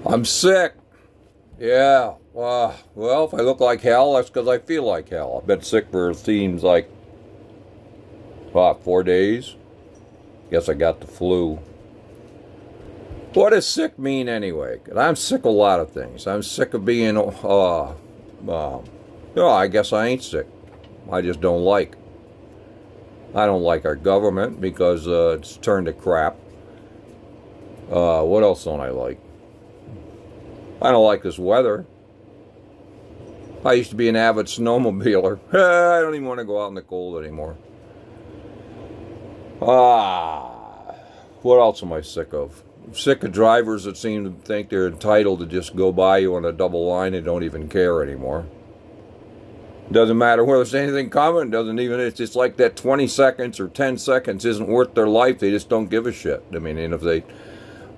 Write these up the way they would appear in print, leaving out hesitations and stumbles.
I'm sick. Yeah. Well, if I look like hell, that's because I feel like hell. I've been sick for it seems like, 4 days? Guess I got the flu. What does sick mean anyway? 'Cause I'm sick of a lot of things. I'm sick of being, I guess I ain't sick. I just don't like. I don't like our government because it's turned to crap. What else don't I like? I don't like this weather. I used to be an avid snowmobiler. I don't even want to go out in the cold anymore. What else am I sick of? I'm sick of drivers that seem to think they're entitled to just go by you on a double line and don't even care anymore. Doesn't matter whether there's anything coming. Doesn't even. It's just like that 20 seconds or 10 seconds isn't worth their life. They just don't give a shit. I mean, and if they,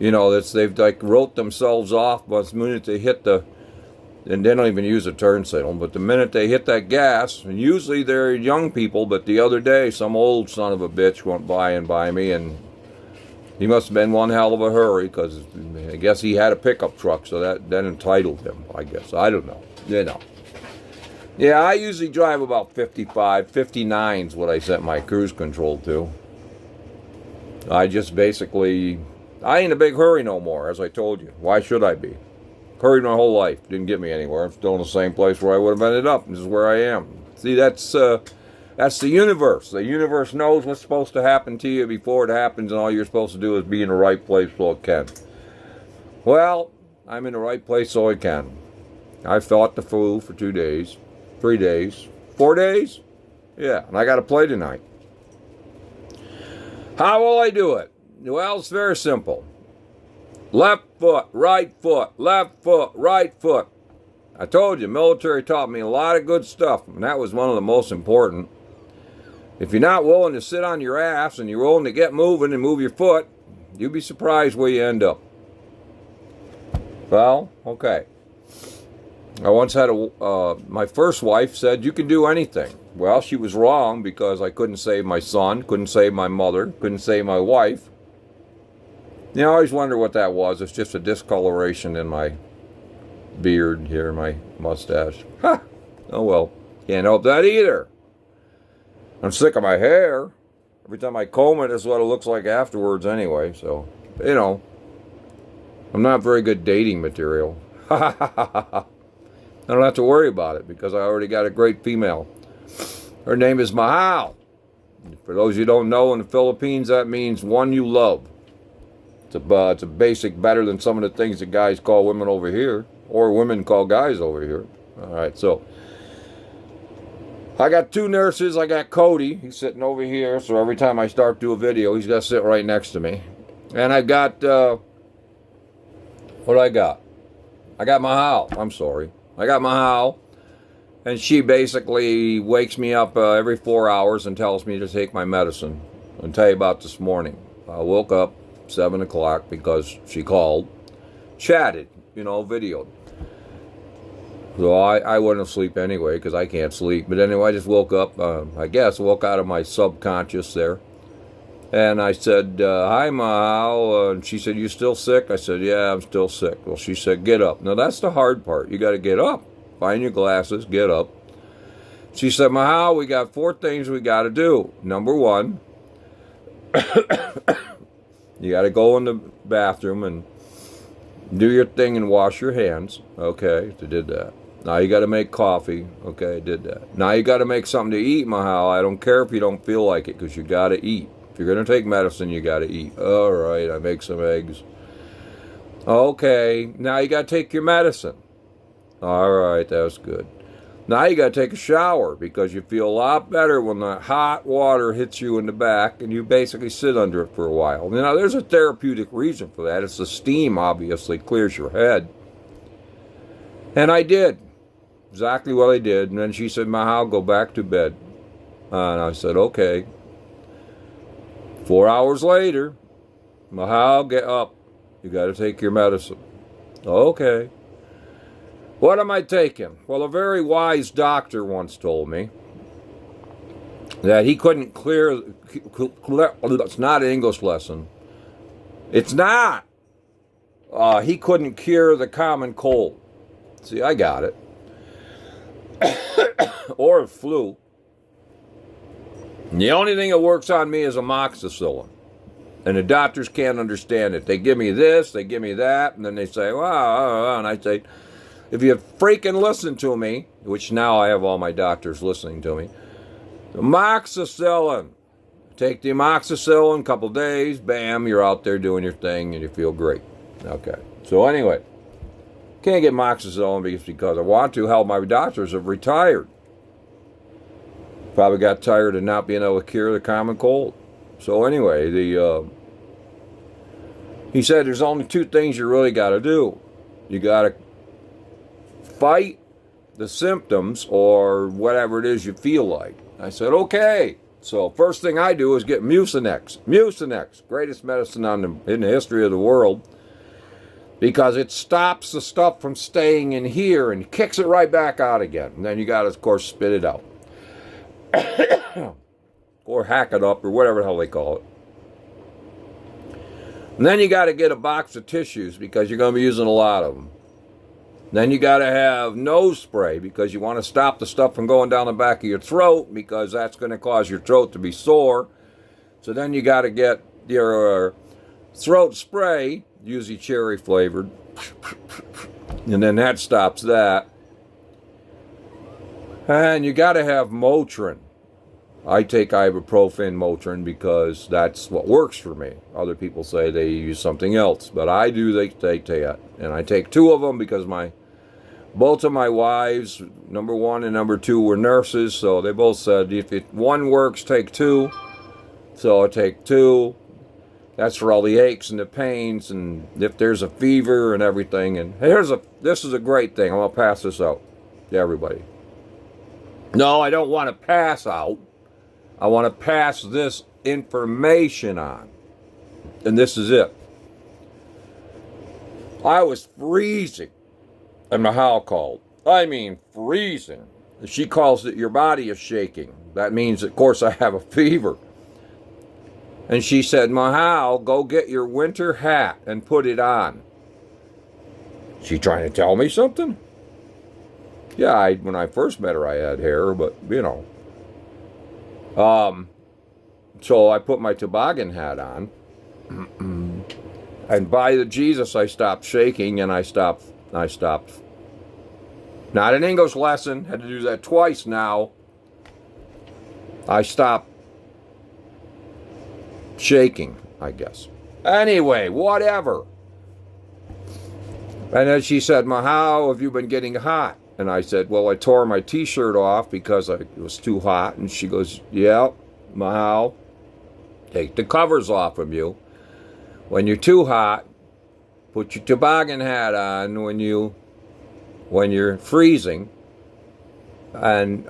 they've like wrote themselves off. But the minute they hit and they don't even use a turn signal. But the minute they hit that gas, and usually they're young people. But the other day, some old son of a bitch went by me, and he must have been one hell of a hurry because I guess he had a pickup truck, so that entitled him. I guess I don't know. Yeah, I usually drive about 55, 59 is what I set my cruise control to. I just basically, I ain't in a big hurry no more, as I told you. Why should I be? Hurried my whole life. Didn't get me anywhere. I'm still in the same place where I would have ended up. This is where I am. See, that's the universe. The universe knows what's supposed to happen to you before it happens, and all you're supposed to do is be in the right place so it can. Well, I'm in the right place so I can. I fought the flu for 2 days. 3 days, 4 days? Yeah, and I got to play tonight. How will I do it? Well, it's very simple. Left foot, right foot, left foot, right foot. I told you, military taught me a lot of good stuff, and that was one of the most important. If you're not willing to sit on your ass and you're willing to get moving and move your foot, you'd be surprised where you end up. Well, okay. I once had my first wife said, you can do anything. Well, she was wrong because I couldn't save my son, couldn't save my mother, couldn't save my wife. I always wonder what that was. It's just a discoloration in my beard here, my mustache. Ha! Oh well, can't help that either. I'm sick of my hair. Every time I comb it, that's what it looks like afterwards anyway. So, I'm not very good dating material. Ha ha ha ha ha. I don't have to worry about it because I already got a great female. Her name is Mahal. For those you don't know, in the Philippines, that means one you love. It's a basic better than some of the things that guys call women over here, or women call guys over here. All right, so I got 2 nurses. I got Cody. He's sitting over here, so every time I start to do a video, he's got to sit right next to me. And I got, what do I got? I got Mahal. I'm sorry. I got Mahal, and she basically wakes me up every 4 hours and tells me to take my medicine. I'll tell you about this morning. I woke up 7 o'clock because she called, chatted, videoed. So I wouldn't sleep anyway because I can't sleep. But anyway, I just woke up, woke out of my subconscious there. And I said, hi, Mahal. And she said, you still sick? I said, yeah, I'm still sick. Well, she said, get up. Now, that's the hard part. You got to get up. Find your glasses, get up. She said, Mahal, we got 4 things we got to do. Number 1, you got to go in the bathroom and do your thing and wash your hands. Okay, I did that. Now you got to make coffee. Okay, I did that. Now you got to make something to eat, Mahal. I don't care if you don't feel like it because you got to eat. If you're going to take medicine, you got to eat. All right, I make some eggs. Okay, now you got to take your medicine. All right, that's good. Now you got to take a shower because you feel a lot better when the hot water hits you in the back and you basically sit under it for a while. Now, there's a therapeutic reason for that. It's the steam, obviously, clears your head. And I did. Exactly what I did. And then she said, Mahal, go back to bed. And I said, okay. 4 hours later, Mahal, get up. You got to take your medicine. Okay. What am I taking? Well, a very wise doctor once told me that he couldn't clear it's not an English lesson. It's not. he couldn't cure the common cold. See, I got it. Or flu. And the only thing that works on me is amoxicillin. And the doctors can't understand it. They give me this, they give me that, and then they say, wow, and I say, if you freaking listen to me, which now I have all my doctors listening to me, amoxicillin. Take the amoxicillin, a couple days, bam, you're out there doing your thing and you feel great. Okay. So anyway, can't get amoxicillin because I want to. Hell, my doctors have retired. Probably got tired of not being able to cure the common cold. So anyway, he said there's only two things you really got to do. You got to fight the symptoms or whatever it is you feel like. I said, okay. So first thing I do is get Mucinex. Mucinex, greatest medicine in the history of the world, because it stops the stuff from staying in here and kicks it right back out again. And then you got to, of course, spit it out. Or hack it up or whatever the hell they call it. And then you got to get a box of tissues because you're going to be using a lot of them. Then you got to have nose spray because you want to stop the stuff from going down the back of your throat because that's going to cause your throat to be sore. So then you got to get your throat spray, usually cherry flavored, and then that stops that. And you got to have Motrin. I take ibuprofen, Motrin, because that's what works for me. Other people say they use something else, but I do. They take that, and I take two of them because both of my wives, number one and number two, were nurses, so they both said if one works, take two. So I take two. That's for all the aches and the pains, and if there's a fever and everything. And this is a great thing. I'm gonna pass this out to everybody. No, I don't want to pass out. I want to pass this information on. And this is it. I was freezing. And Mahal called. I mean, freezing. She calls it your body is shaking. That means, of course, I have a fever. And she said, Mahal, go get your winter hat and put it on. She trying to tell me something? Yeah, when I first met her, I had hair, but, you know. So I put my toboggan hat on. And by the Jesus, I stopped shaking and I stopped. Not an English lesson. Had to do that twice now. I stopped shaking, I guess. Anyway, whatever. And then she said, how have you been getting hot? And I said, well, I tore my t-shirt off because it was too hot. And she goes, yeah, Mahal, take the covers off of you. When you're too hot, put your toboggan hat on when you're freezing. And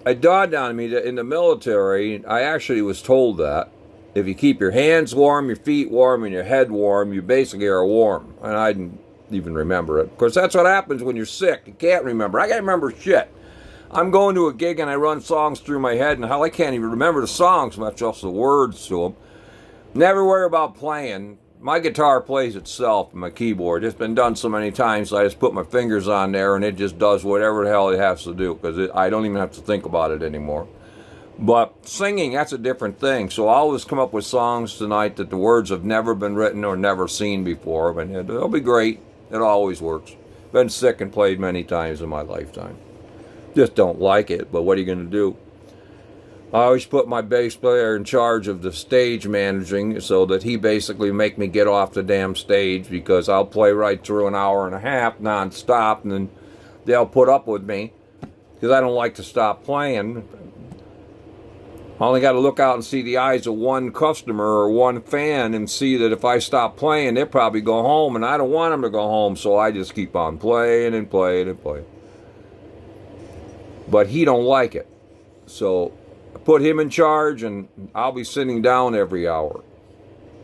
it dawned on me that in the military, I actually was told that if you keep your hands warm, your feet warm, and your head warm, you basically are warm. And I didn't even remember it. Of course, that's what happens when you're sick. You can't remember. I can't remember shit. I'm going to a gig and I run songs through my head, and hell, I can't even remember the songs, much else the words to them. Never worry about playing. My guitar plays itself, my keyboard. It's been done so many times, so I just put my fingers on there and it just does whatever the hell it has to do, because I don't even have to think about it anymore. But singing, that's a different thing. So I'll always come up with songs tonight that the words have never been written or never seen before, and it'll be great. It always works. Been sick and played many times in my lifetime. Just don't like it, but what are you going to do? I always put my bass player in charge of the stage managing so that he basically make me get off the damn stage, because I'll play right through an hour and a half non-stop, and then they'll put up with me because I don't like to stop playing. I only got to look out and see the eyes of one customer or one fan and see that if I stop playing, they'll probably go home, and I don't want them to go home, so I just keep on playing and playing and playing. But he don't like it, so I put him in charge, and I'll be sitting down every hour,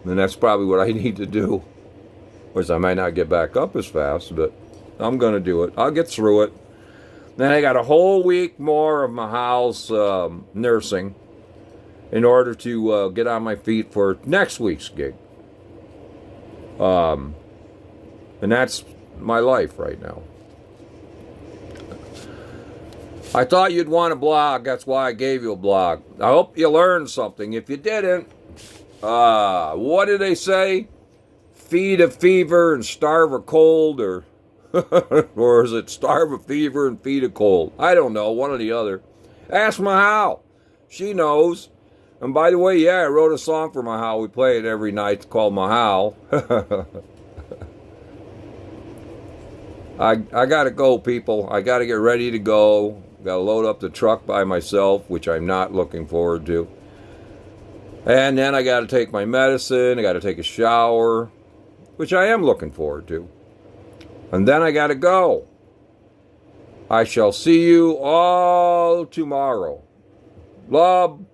and that's probably what I need to do. Of course, I might not get back up as fast, but I'm going to do it. I'll get through it. Then I got a whole week more of Mahal's nursing in order to get on my feet for next week's gig. And that's my life right now. I thought you'd want a blog. That's why I gave you a blog. I hope you learned something. If you didn't, what do they say? Feed a fever and starve a cold, or or is it starve a fever and feed a cold? I don't know, one or the other. Ask Mahal. She knows. And by the way, yeah, I wrote a song for Mahal. We play it every night. It's called Mahal. I gotta go, people. I gotta get ready to go. Gotta load up the truck by myself, which I'm not looking forward to. And then I gotta take my medicine. I gotta take a shower, which I am looking forward to. And then I gotta go. I shall see you all tomorrow. Love.